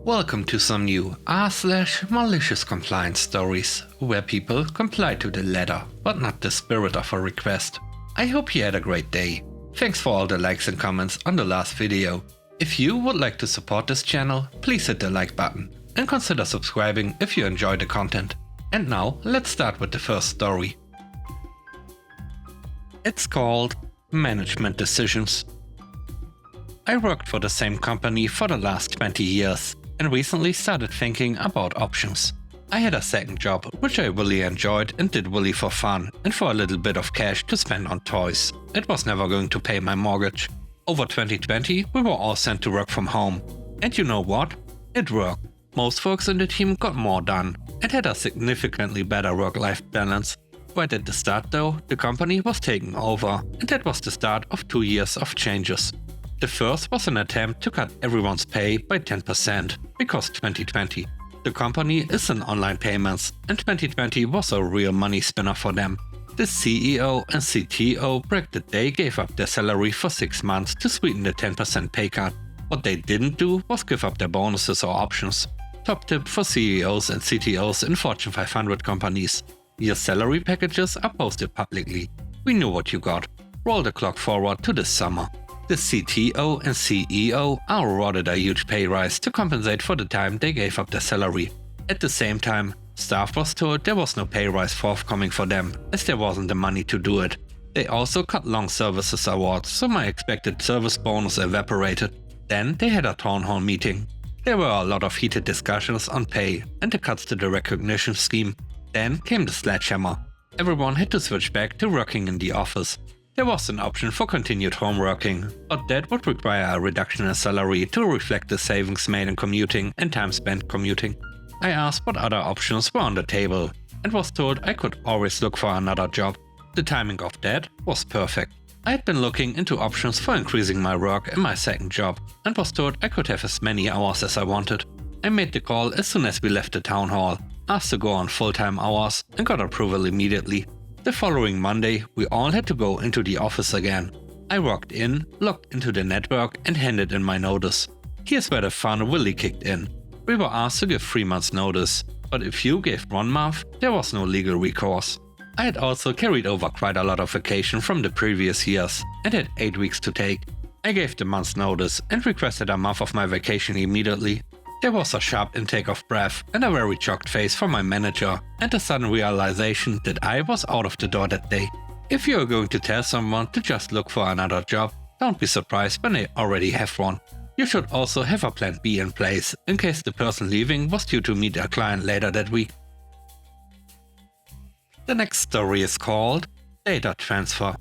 Welcome to some new r/MaliciousCompliance stories, where people comply to the letter, but not the spirit of a request. I hope you had a great day. Thanks for all the likes and comments on the last video. If you would like to support this channel, please hit the like button and consider subscribing if you enjoy the content. And now, let's start with the first story. It's called Management Decisions. I worked for the same company for the last 20 years and recently started thinking about options. I had a second job which I really enjoyed and did really for fun and for a little bit of cash to spend on toys. It was never going to pay my mortgage. Over 2020 we were all sent to work from home. And you know what? It worked. Most folks in the team got more done and had a significantly better work-life balance. Right at the start though, the company was taken over, and that was the start of 2 years of changes. The first was an attempt to cut everyone's pay by 10%, because 2020. The company is in online payments, and 2020 was a real money spinner for them. The CEO and CTO bragged that they gave up their salary for 6 months to sweeten the 10% pay cut. What they didn't do was give up their bonuses or options. Top tip for CEOs and CTOs in Fortune 500 companies. Your salary packages are posted publicly. We knew what you got. Roll the clock forward to this summer. The CTO and CEO are awarded a huge pay rise to compensate for the time they gave up their salary. At the same time, staff was told there was no pay rise forthcoming for them, as there wasn't the money to do it. They also cut long services awards, so my expected service bonus evaporated. Then they had a town hall meeting. There were a lot of heated discussions on pay and the cuts to the recognition scheme. Then came the sledgehammer. Everyone had to switch back to working in the office. There was an option for continued home working, but that would require a reduction in salary to reflect the savings made in commuting and time spent commuting. I asked what other options were on the table and was told I could always look for another job. The timing of that was perfect. I had been looking into options for increasing my work in my second job and was told I could have as many hours as I wanted. I made the call as soon as we left the town hall, asked to go on full-time hours and got approval immediately. The following Monday, we all had to go into the office again. I walked in, logged into the network and handed in my notice. Here's where the fun really kicked in. We were asked to give 3 months notice, but if you gave 1 month, there was no legal recourse. I had also carried over quite a lot of vacation from the previous years and had 8 weeks to take. I gave the month's notice and requested a month of my vacation immediately. There was a sharp intake of breath and a very shocked face from my manager, and a sudden realization that I was out of the door that day. If you are going to tell someone to just look for another job, don't be surprised when they already have one. You should also have a plan B in place, in case the person leaving was due to meet a client later that week. The next story is called Data Transfer.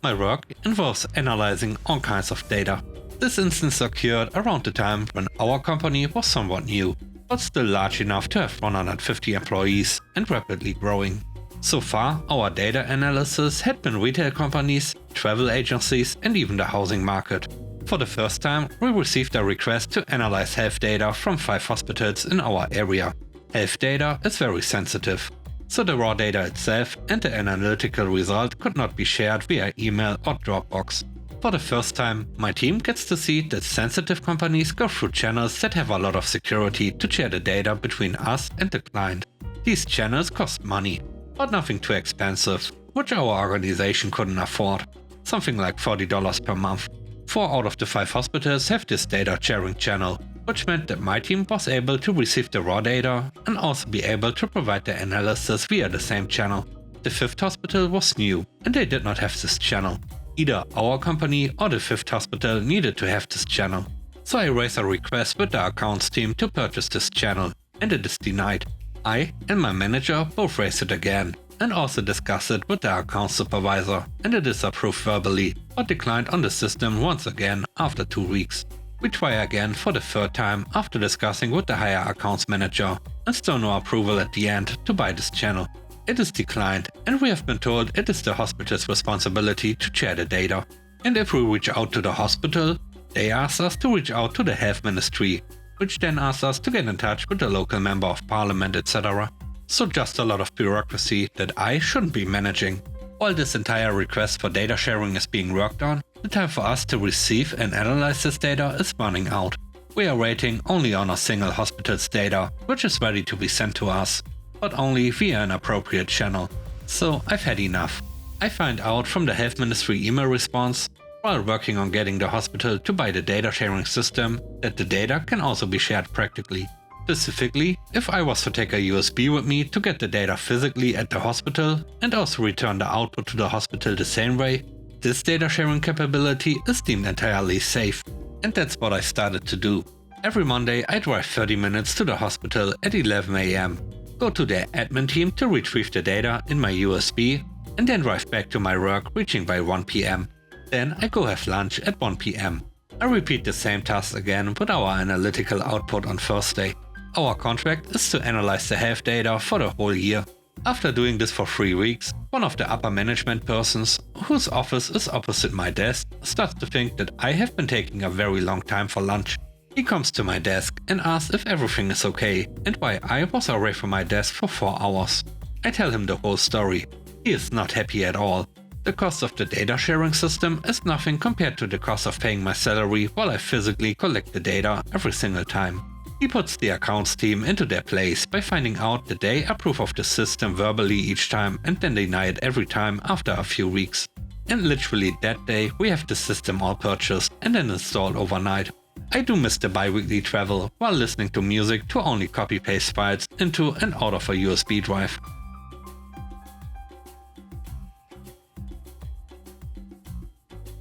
My work involves analyzing all kinds of data. This instance occurred around the time when our company was somewhat new, but still large enough to have 150 employees and rapidly growing. So far, our data analysis had been retail companies, travel agencies and even the housing market. For the first time, we received a request to analyze health data from 5 hospitals in our area. Health data is very sensitive, so the raw data itself and the analytical result could not be shared via email or Dropbox. For the first time, my team gets to see that sensitive companies go through channels that have a lot of security to share the data between us and the client. These channels cost money, but nothing too expensive, which our organization couldn't afford. Something like $40 per month. 4 out of the 5 hospitals have this data sharing channel, which meant that my team was able to receive the raw data and also be able to provide the analysis via the same channel. The 5th hospital was new and they did not have this channel. Either our company or the 5th hospital needed to have this channel. So I raised a request with the accounts team to purchase this channel, and it is denied. I and my manager both raised it again, and also discussed it with the account supervisor, and it is approved verbally, but declined on the system once again after 2 weeks. We try again for the 3rd time after discussing with the higher accounts manager, and still no approval at the end to buy this channel. It is declined, and we have been told it is the hospital's responsibility to share the data. And if we reach out to the hospital, they ask us to reach out to the health ministry, which then asks us to get in touch with the local member of parliament, etc. So just a lot of bureaucracy that I shouldn't be managing. While this entire request for data sharing is being worked on, the time for us to receive and analyze this data is running out. We are rating only on a single hospital's data, which is ready to be sent to us, but only via an appropriate channel. So I've had enough. I find out from the Health Ministry email response, while working on getting the hospital to buy the data sharing system, that the data can also be shared practically. Specifically, if I was to take a USB with me to get the data physically at the hospital and also return the output to the hospital the same way, this data sharing capability is deemed entirely safe. And that's what I started to do. Every Monday I drive 30 minutes to the hospital at 11 AM, go to their admin team to retrieve the data in my USB, and then drive back to my work reaching by 1 PM. Then I go have lunch at 1 PM. I repeat the same task again with our analytical output on Thursday. Our contract is to analyze the health data for the whole year. After doing this for 3 weeks, one of the upper management persons, whose office is opposite my desk, starts to think that I have been taking a very long time for lunch. He comes to my desk and asks if everything is okay and why I was away from my desk for 4 hours. I tell him the whole story. He is not happy at all. The cost of the data sharing system is nothing compared to the cost of paying my salary while I physically collect the data every single time. He puts the accounts team into their place by finding out that they approve of the system verbally each time and then deny it every time after a few weeks. And literally that day we have the system all purchased and then installed overnight. I do miss the bi-weekly travel while listening to music to only copy-paste files into and out of a USB drive.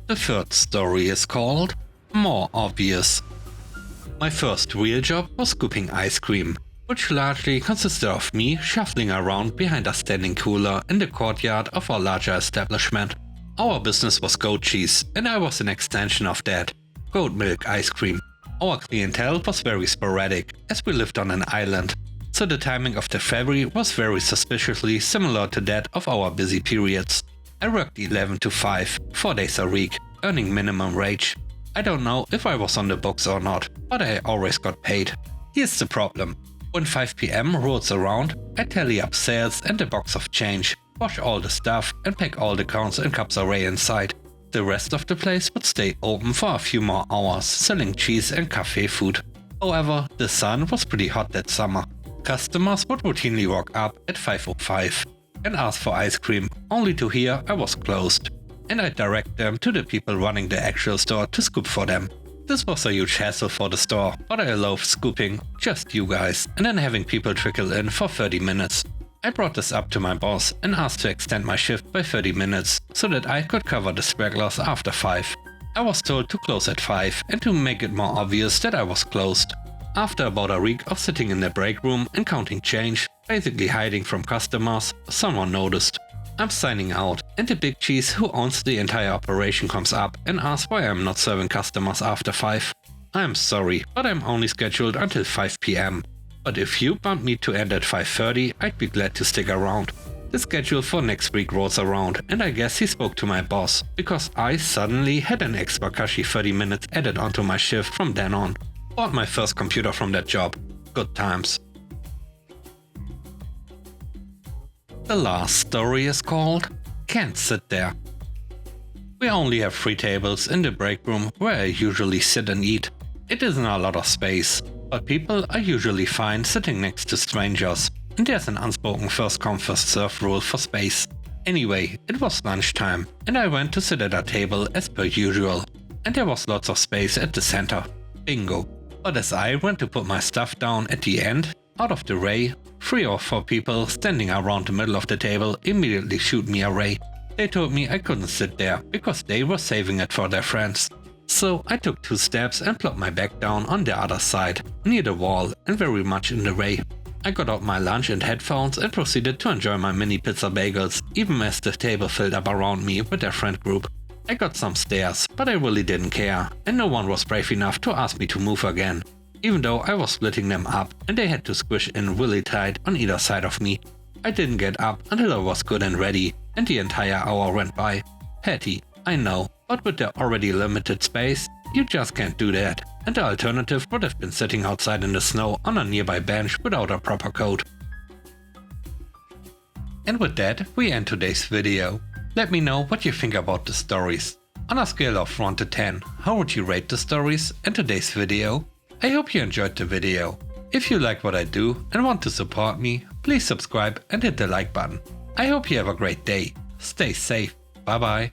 The third story is called More Obvious. My first real job was scooping ice cream, which largely consisted of me shuffling around behind a standing cooler in the courtyard of our larger establishment. Our business was goat cheese, and I was an extension of that, goat milk ice cream. Our clientele was very sporadic, as we lived on an island, so the timing of the ferry was very suspiciously similar to that of our busy periods. I worked 11 to 5, 4 days a week, earning minimum wage. I don't know if I was on the books or not, but I always got paid. Here's the problem. When 5 PM rolls around, I tally up sales and a box of change, wash all the stuff and pack all the cones and cups array inside. The rest of the place would stay open for a few more hours, selling cheese and cafe food. However, the sun was pretty hot that summer. Customers would routinely walk up at 5:05 and ask for ice cream, only to hear I was closed. And I'd direct them to the people running the actual store to scoop for them. This was a huge hassle for the store, but I loved scooping, just you guys, and then having people trickle in for 30 minutes. I brought this up to my boss and asked to extend my shift by 30 minutes so that I could cover the stragglers after 5. I was told to close at 5 and to make it more obvious that I was closed. After about a week of sitting in the break room and counting change, basically hiding from customers, someone noticed. I'm signing out, and the big cheese who owns the entire operation comes up and asks why I'm not serving customers after 5. I'm sorry, but I'm only scheduled until 5 PM. But if you want me to end at 5:30, I'd be glad to stick around. The schedule for next week rolls around, and I guess he spoke to my boss, because I suddenly had an extra cushy 30 minutes added onto my shift from then on. Bought my first computer from that job. Good times. The last story is called Can't Sit There. We only have 3 tables in the break room where I usually sit and eat. It isn't a lot of space, but people are usually fine sitting next to strangers, and there's an unspoken first come first serve rule for space. Anyway, it was lunchtime, and I went to sit at a table as per usual, and there was lots of space at the center. Bingo. But as I went to put my stuff down at the end, out of the ray, 3 or 4 people standing around the middle of the table immediately shoot me a ray. They told me I couldn't sit there because they were saving it for their friends. So I took 2 steps and plopped my back down on the other side, near the wall and very much in the ray. I got out my lunch and headphones and proceeded to enjoy my mini pizza bagels, even as the table filled up around me with their friend group. I got some stares, but I really didn't care, and no one was brave enough to ask me to move again. Even though I was splitting them up and they had to squish in really tight on either side of me. I didn't get up until I was good and ready, and the entire hour went by. Petty, I know, but with the already limited space, you just can't do that, and the alternative would have been sitting outside in the snow on a nearby bench without a proper coat. And with that, we end today's video. Let me know what you think about the stories. On a scale of 1 to 10, how would you rate the stories and today's video? I hope you enjoyed the video. If you like what I do and want to support me, please subscribe and hit the like button. I hope you have a great day. Stay safe. Bye bye.